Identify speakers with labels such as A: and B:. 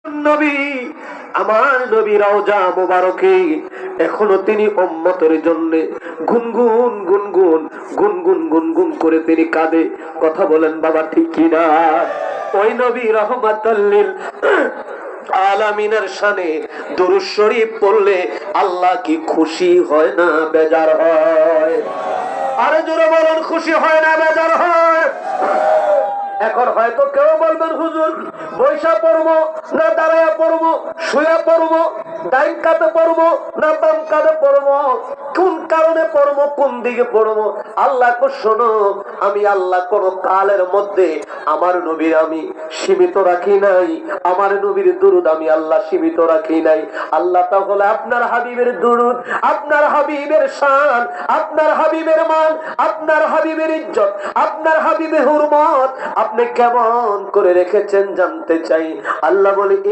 A: নবী, আমার নবী রওজা মুবারকে এখনো তিনি উম্মতের জন্য গুনগুন গুনগুন গুনগুন গুনগুন করে তিনি কাঁদে। কথা বলেন বাবা, ঠিক কিনা? ওই নবী রহমাতুল লিল আলামিনের শানে দুরূদ শরীফ পড়লে আল্লাহ কি খুশি হয় না বেজার হয়? আরে জোরে বলেন, খুশি হয় না বেজার হয়? এখন হয়তো কেউ বলবেন, হুজুর বৈশা পড়বো না দাঁড়ায়া পড়বো, শুয়া পড়বো, ডাইন কাতে পড়বো না বাম কাতে পড়বো, কোন কারণে পড়বো, কোন দিকে পড়বো? আল্লাহ কো শোনো, আমি আল্লাহ কোন কালের মধ্যে আমার নবীর আমি সীমিত রাখি নাই, আমার নবীর দুরুদ আমি আল্লাহ সীমিত রাখি নাই। আল্লাহ তাহলে আপনার হাবিবের দুরুদ, আপনার হাবিবের শান, আপনার হাবিবের মান, আপনার হাবিবের ইজ্জত, আপনার হাবিবের হুরমত আপনি কেমন করে রেখেছেন জানতে চাই। আল্লাহ বলে